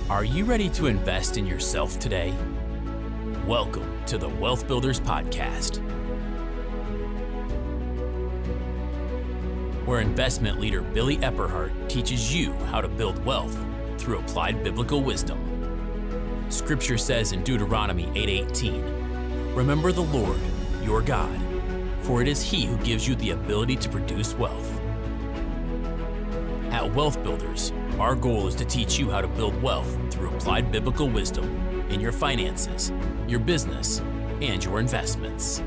Are you ready to invest in yourself today? Welcome to the WealthBuilders Podcast, where investment leader Billy Epperhart teaches you how to build wealth through applied biblical wisdom. Scripture says in Deuteronomy 8:18, "Remember the Lord, your God, for it is He who gives you the ability to produce wealth." At WealthBuilders, our goal is to teach you how to build wealth through applied biblical wisdom in your finances, your business, and your investments.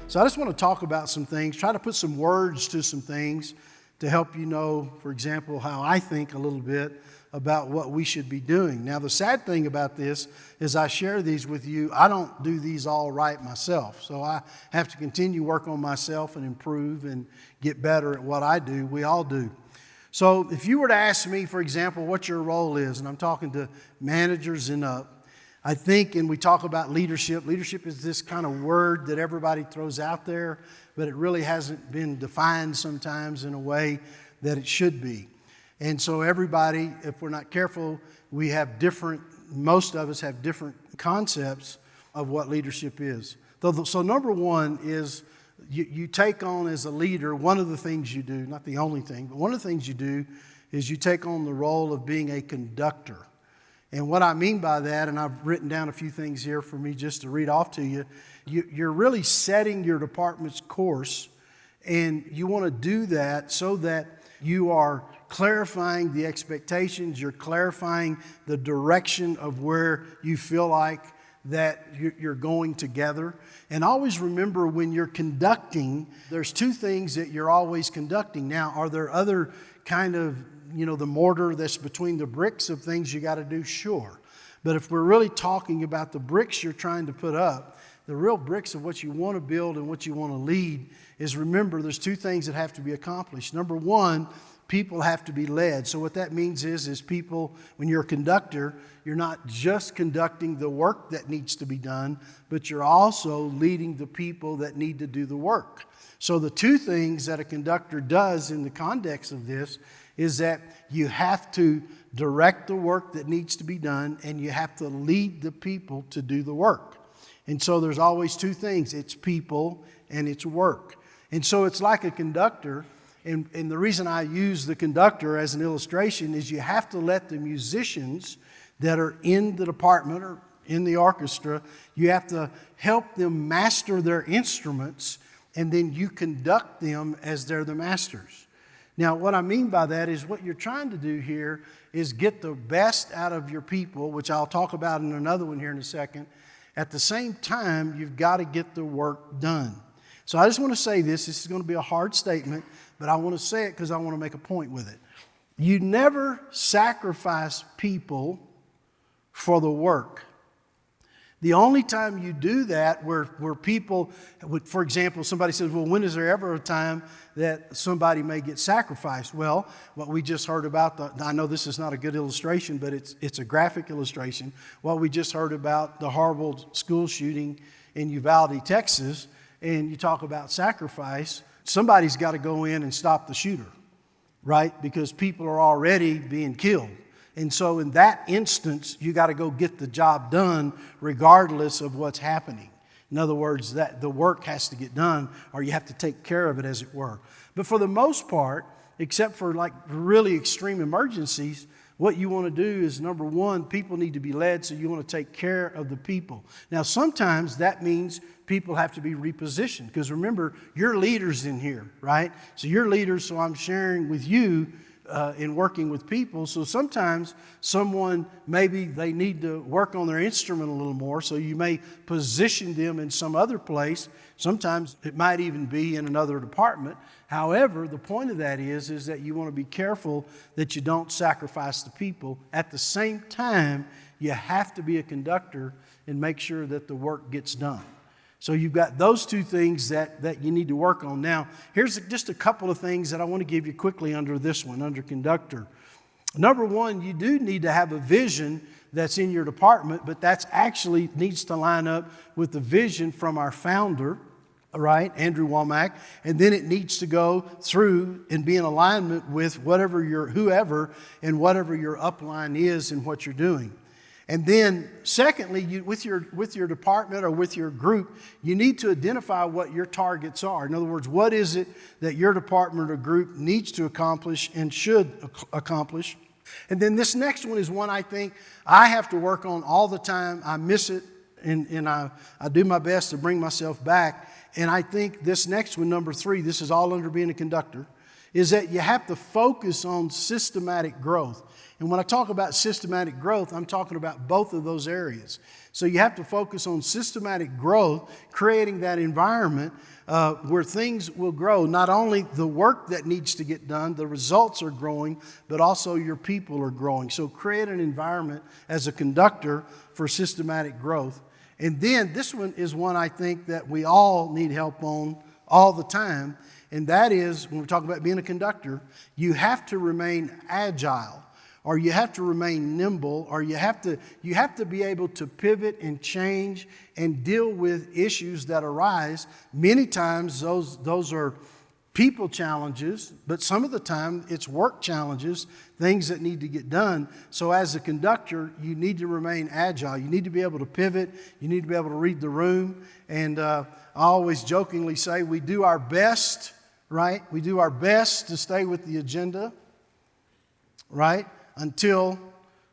So I just want to talk about some things, try to put some words to some things to help you know, for example, how I think a little bit about what we should be doing. Now, the sad thing about this is I share these with you. I don't do these all right myself. So I have to continue work on myself and improve and get better at what I do. We all do. So if you were to ask me, for example, what your role is, and I'm talking to managers and up, I think, and we talk about leadership. Leadership is this kind of word that everybody throws out there, but it really hasn't been defined sometimes in a way that it should be. And so everybody, if we're not careful, most of us have different concepts of what leadership is. So number one is you take on as a leader, one of the things you do, not the only thing, but one of the things you do is you take on the role of being a conductor. And what I mean by that, and I've written down a few things here for me just to read off to you, you're really setting your department's course, and you want to do that so that you are clarifying the expectations, you're clarifying the direction of where you feel like that you're going together. And always remember, when you're conducting, there's two things that you're always conducting. Now, are there other kind of, the mortar that's between the bricks of things you got to do? Sure. But if we're really talking about the bricks you're trying to put up, the real bricks of what you want to build and what you want to lead is, remember, there's two things that have to be accomplished. Number one, people have to be led. So what that means is people, when you're a conductor, you're not just conducting the work that needs to be done, but you're also leading the people that need to do the work. So the two things that a conductor does in the context of this is that you have to direct the work that needs to be done, and you have to lead the people to do the work. And so there's always two things. It's people and it's work. And so it's like a conductor. And the reason I use the conductor as an illustration is you have to let the musicians that are in the department or in the orchestra, you have to help them master their instruments, and then you conduct them as they're the masters. Now, what I mean by that is what you're trying to do here is get the best out of your people, which I'll talk about in another one here in a second. At the same time, you've got to get the work done. So I just want to say this. This is going to be a hard statement, but I want to say it because I want to make a point with it. You never sacrifice people for the work. The only time you do that where people, for example, somebody says, well, when is there ever a time that somebody may get sacrificed? Well, what we just heard about, I know this is not a good illustration, but it's a graphic illustration. What we just heard about the horrible school shooting in Uvalde, Texas, and you talk about sacrifice, somebody's got to go in and stop the shooter, right? Because people are already being killed. And so in that instance, you got to go get the job done regardless of what's happening. In other words, that the work has to get done, or you have to take care of it, as it were. But for the most part, except for like really extreme emergencies, what you want to do is, number one, people need to be led, so you want to take care of the people. Now, sometimes that means people have to be repositioned, because remember, you're leaders in here, right? So you're leaders, so I'm sharing with you in working with people. So sometimes someone, maybe they need to work on their instrument a little more, so you may position them in some other place. Sometimes it might even be in another department. However, the point of that is that you want to be careful that you don't sacrifice the people. At the same time, you have to be a conductor and make sure that the work gets done. So you've got those two things that you need to work on. Now, here's just a couple of things that I want to give you quickly under this one, under conductor. Number one, you do need to have a vision that's in your department, but that's actually needs to line up with the vision from our founder, right? Andrew Womack. And then it needs to go through and be in alignment with whoever and whatever your upline is and what you're doing. And then secondly, with your department or with your group, you need to identify what your targets are. In other words, what is it that your department or group needs to accomplish and should accomplish? And then this next one is one I think I have to work on all the time. I miss it, and I do my best to bring myself back. And I think this next one, number 3, this is all under being a conductor, is that you have to focus on systematic growth. And when I talk about systematic growth, I'm talking about both of those areas. So you have to focus on systematic growth, creating that environment where things will grow. Not only the work that needs to get done, the results are growing, but also your people are growing. So create an environment as a conductor for systematic growth. And then this one is one I think that we all need help on all the time. And that is, when we talk about being a conductor, you have to remain agile, or you have to remain nimble, or you have to be able to pivot and change and deal with issues that arise. Many times those are people challenges, but some of the time it's work challenges, things that need to get done. So as a conductor, you need to remain agile. You need to be able to pivot. You need to be able to read the room. And I always jokingly say we do our best, right? We do our best to stay with the agenda, right? Until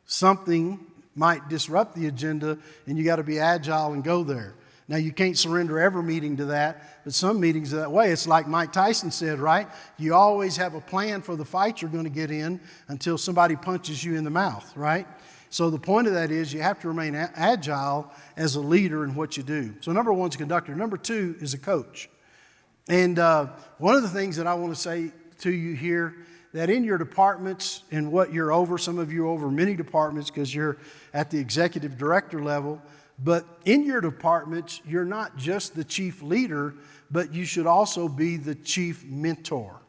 something might disrupt the agenda, and you got to be agile and go there. Now, you can't surrender every meeting to that, but some meetings are that way. It's like Mike Tyson said, right? You always have a plan for the fight you're going to get in until somebody punches you in the mouth, right? So the point of that is you have to remain agile as a leader in what you do. So number 1 is a conductor. Number 2 is a coach. And one of the things that I want to say to you here, that in your departments and what you're over, some of you are over many departments because you're at the executive director level, but in your departments, you're not just the chief leader, but you should also be the chief mentor.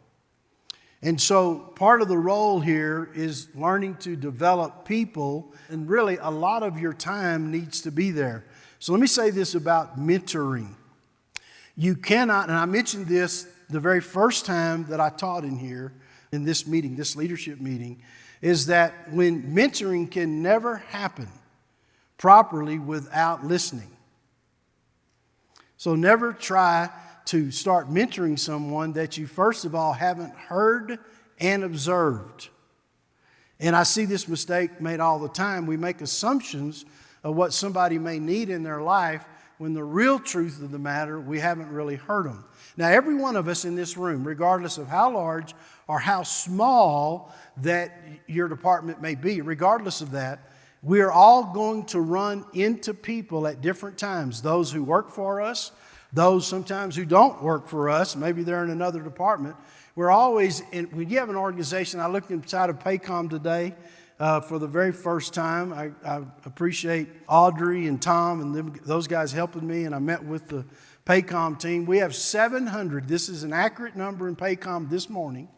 And so part of the role here is learning to develop people, and really a lot of your time needs to be there. So let me say this about mentoring. You cannot, and I mentioned this the very first time that I taught in here, in this meeting, this leadership meeting, is that when mentoring can never happen properly without listening. So never try to start mentoring someone that you first of all haven't heard and observed. And I see this mistake made all the time. We make assumptions of what somebody may need in their life when the real truth of the matter, we haven't really heard them. Now, every one of us in this room, regardless of how large or how small that your department may be, regardless of that, we are all going to run into people at different times. Those who work for us, those sometimes who don't work for us, maybe they're in another department. We're always, when you have an organization, I looked inside of Paycom today for the very first time. I appreciate Audrey and Tom and those guys helping me, and I met with the Paycom team. We have 700, this is an accurate number in Paycom this morning.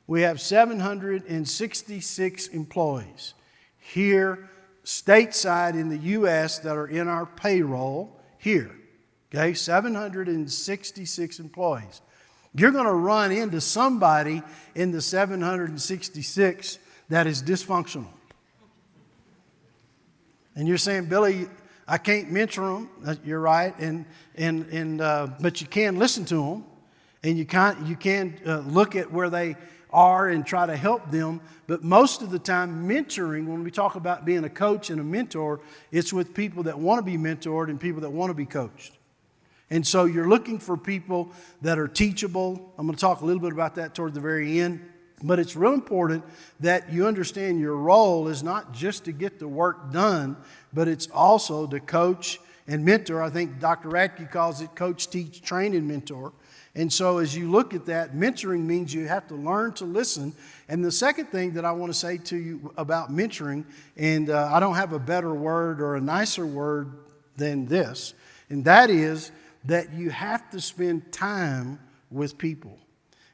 We have 766 employees here stateside in the U.S. that are in our payroll here. Okay, 766 employees. You're going to run into somebody in the 766 that is dysfunctional. And you're saying, Billy, I can't mentor them. You're right, but you can listen to them, and you can look at where they are and try to help them. But most of the time, mentoring, when we talk about being a coach and a mentor, it's with people that want to be mentored and people that want to be coached. And so you're looking for people that are teachable. I'm going to talk a little bit about that toward the very end. But it's real important that you understand your role is not just to get the work done, but it's also to coach and mentor. I think Dr. Radke calls it coach, teach, train, and mentor. And so as you look at that, mentoring means you have to learn to listen. And the second thing that I want to say to you about mentoring, and I don't have a better word or a nicer word than this, and that is that you have to spend time with people.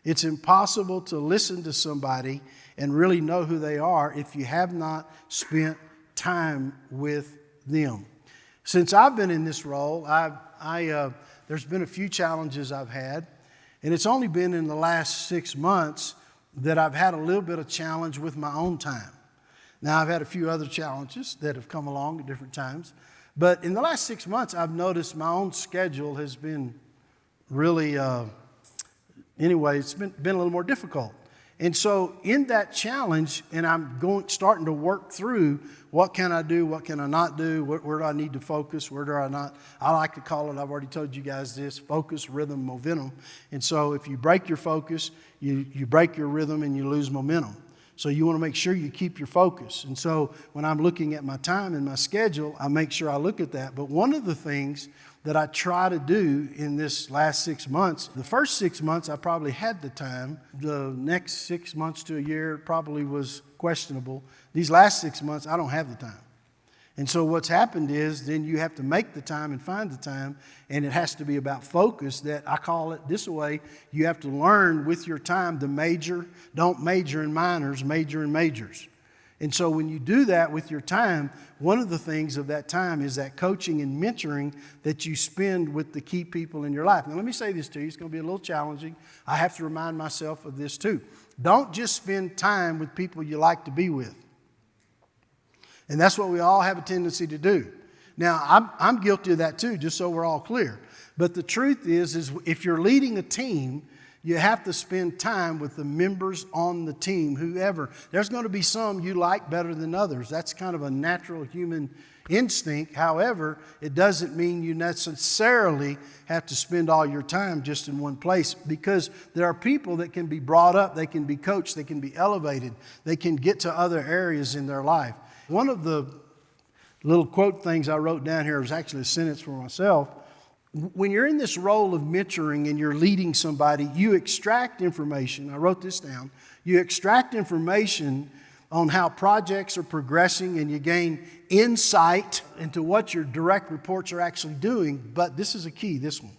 It's impossible to listen to somebody and really know who they are if you have not spent time with them. Since I've been in this role, I there's been a few challenges I've had, and it's only been in the last 6 months that I've had a little bit of challenge with my own time. Now, I've had a few other challenges that have come along at different times, but in the last 6 months, I've noticed my own schedule has been really, it's been a little more difficult. And so in that challenge, and I'm starting to work through what can I do, what can I not do, where do I need to focus, where do I not. I like to call it, I've already told you guys this, focus, rhythm, momentum. And so if you break your focus, you break your rhythm and you lose momentum. So you want to make sure you keep your focus. And so when I'm looking at my time and my schedule, I make sure I look at that. But one of the things that I try to do in this last 6 months, the first 6 months I probably had the time. The next 6 months to a year probably was questionable. These last 6 months, I don't have the time. And so what's happened is then you have to make the time and find the time, and it has to be about focus. That I call it this way: you have to learn with your time to major, don't major in minors, major in majors. And so when you do that with your time, one of the things of that time is that coaching and mentoring that you spend with the key people in your life. Now let me say this to you, it's going to be a little challenging. I have to remind myself of this too. Don't just spend time with people you like to be with. And that's what we all have a tendency to do. Now, I'm guilty of that too, just so we're all clear. But the truth is if you're leading a team, you have to spend time with the members on the team, whoever. There's going to be some you like better than others. That's kind of a natural human instinct. However, it doesn't mean you necessarily have to spend all your time just in one place, because there are people that can be brought up, they can be coached, they can be elevated, they can get to other areas in their life. One of the little quote things I wrote down here was actually a sentence for myself. When you're in this role of mentoring and you're leading somebody, you extract information. I wrote this down. You extract information on how projects are progressing, and you gain insight into what your direct reports are actually doing. But this is a key, this one.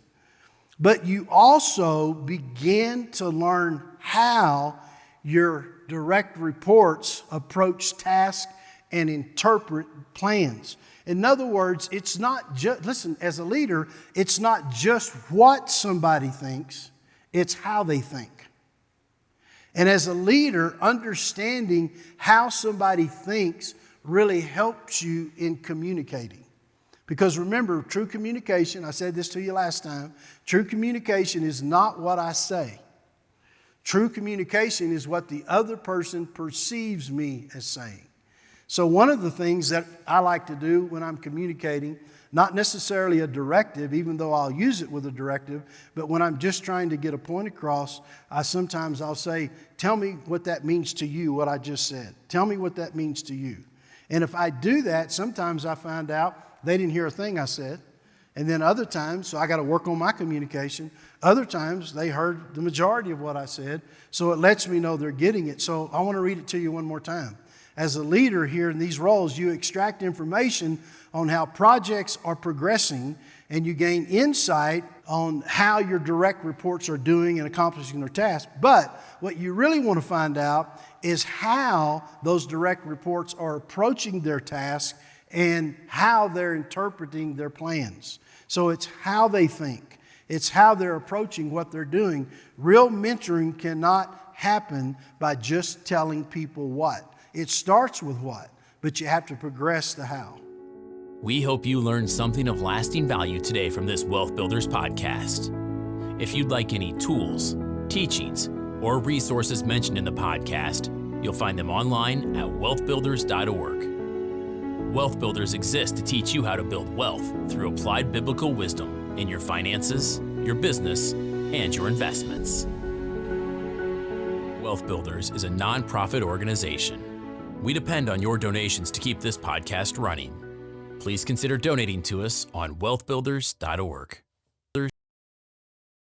But you also begin to learn how your direct reports approach tasks and interpret plans. In other words, it's not just, listen, as a leader, it's not just what somebody thinks, it's how they think. And as a leader, understanding how somebody thinks really helps you in communicating. Because remember, true communication, I said this to you last time, true communication is not what I say. True communication is what the other person perceives me as saying. So one of the things that I like to do when I'm communicating, not necessarily a directive, even though I'll use it with a directive, but when I'm just trying to get a point across, sometimes I'll say, tell me what that means to you, what I just said. Tell me what that means to you. And if I do that, sometimes I find out they didn't hear a thing I said. And then other times, so I got to work on my communication. Other times, they heard the majority of what I said, so it lets me know they're getting it. So I want to read it to you one more time. As a leader here in these roles, you extract information on how projects are progressing, and you gain insight on how your direct reports are doing and accomplishing their tasks. But what you really want to find out is how those direct reports are approaching their tasks and how they're interpreting their plans. So it's how they think. It's how they're approaching what they're doing. Real mentoring cannot happen by just telling people what. It starts with what, but you have to progress the how. We hope you learned something of lasting value today from this Wealth Builders podcast. If you'd like any tools, teachings, or resources mentioned in the podcast, you'll find them online at wealthbuilders.org. Wealth Builders exist to teach you how to build wealth through applied biblical wisdom in your finances, your business, and your investments. Wealth Builders is a nonprofit organization. We depend on your donations to keep this podcast running. Please consider donating to us on wealthbuilders.org.